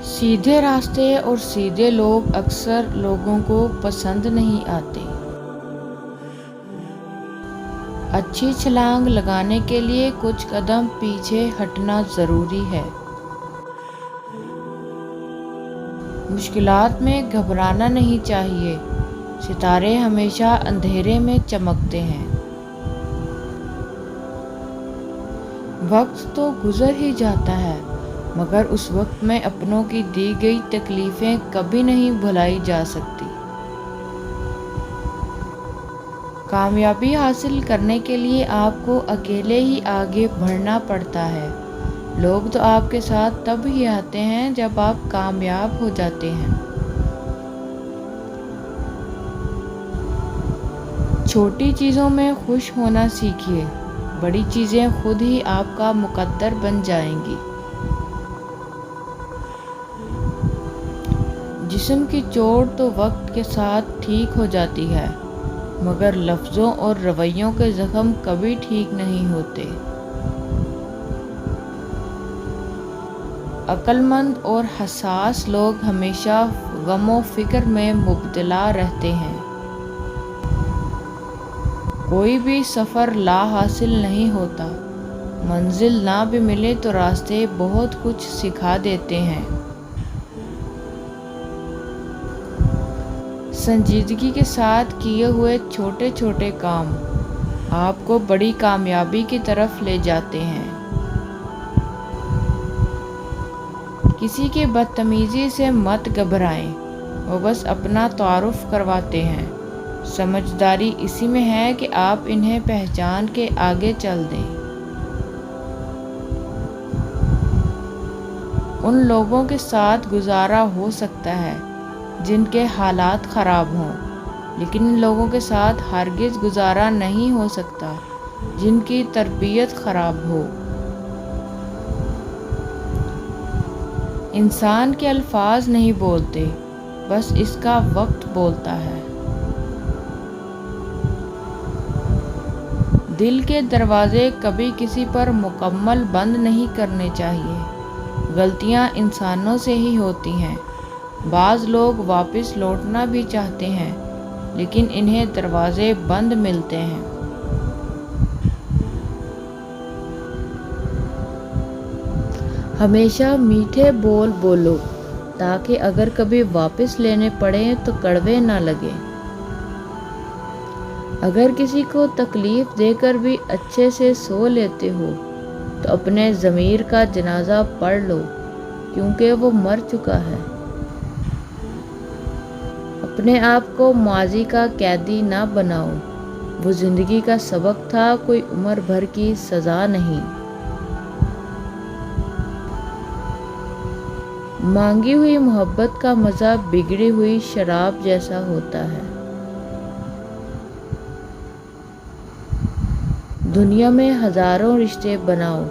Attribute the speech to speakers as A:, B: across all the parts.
A: سیدھے راستے اور سیدھے لوگ اکثر لوگوں کو پسند نہیں آتے۔ اچھی چھلانگ لگانے کے لیے کچھ قدم پیچھے ہٹنا ضروری ہے۔ مشکلات میں گھبرانا نہیں چاہیے، ستارے ہمیشہ اندھیرے میں چمکتے ہیں۔ وقت تو گزر ہی جاتا ہے، مگر اس وقت میں اپنوں کی دی گئی تکلیفیں کبھی نہیں بھلائی جا سکتی۔ کامیابی حاصل کرنے کے لیے آپ کو اکیلے ہی آگے بڑھنا پڑتا ہے۔ لوگ تو آپ کے ساتھ تب ہی آتے ہیں جب آپ کامیاب ہو جاتے ہیں۔ چھوٹی چیزوں میں خوش ہونا سیکھیے، بڑی چیزیں خود ہی آپ کا مقدر بن جائیں گی۔ جسم کی چوٹ تو وقت کے ساتھ ٹھیک ہو جاتی ہے، مگر لفظوں اور رویوں کے زخم کبھی ٹھیک نہیں ہوتے۔ عقل مند اور حساس لوگ ہمیشہ غم و فکر میں مبتلا رہتے ہیں۔ کوئی بھی سفر لا حاصل نہیں ہوتا، منزل نہ بھی ملے تو راستے بہت کچھ سکھا دیتے ہیں۔ سنجیدگی کے ساتھ کیے ہوئے چھوٹے چھوٹے کام آپ کو بڑی کامیابی کی طرف لے جاتے ہیں۔ کسی کی بدتمیزی سے مت گھبرائیں، وہ بس اپنا تعارف کرواتے ہیں۔ سمجھداری اسی میں ہے کہ آپ انہیں پہچان کے آگے چل دیں۔ ان لوگوں کے ساتھ گزارا ہو سکتا ہے جن کے حالات خراب ہوں، لیکن ان لوگوں کے ساتھ ہرگز گزارا نہیں ہو سکتا جن کی تربیت خراب ہو۔ انسان کے الفاظ نہیں بولتے، بس اس کا وقت بولتا ہے۔ دل کے دروازے کبھی کسی پر مکمل بند نہیں کرنے چاہیے۔ غلطیاں انسانوں سے ہی ہوتی ہیں۔ بعض لوگ واپس لوٹنا بھی چاہتے ہیں، لیکن انہیں دروازے بند ملتے ہیں۔ ہمیشہ میٹھے بول بولو تاکہ اگر کبھی واپس لینے پڑیں تو کڑوے نہ لگیں۔ اگر کسی کو تکلیف دے کر بھی اچھے سے سو لیتے ہو تو اپنے ضمیر کا جنازہ پڑھ لو، کیونکہ وہ مر چکا ہے۔ اپنے آپ کو ماضی کا قیدی نہ بناؤ، وہ زندگی کا سبق تھا، کوئی عمر بھر کی سزا نہیں۔ مانگی ہوئی محبت کا مزہ بگڑی ہوئی شراب جیسا ہوتا ہے۔ دنیا میں ہزاروں رشتے بناؤ،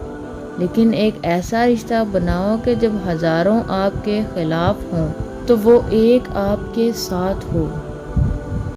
A: لیکن ایک ایسا رشتہ بناؤ کہ جب ہزاروں آپ کے خلاف ہوں تو وہ ایک آپ کے ساتھ ہو۔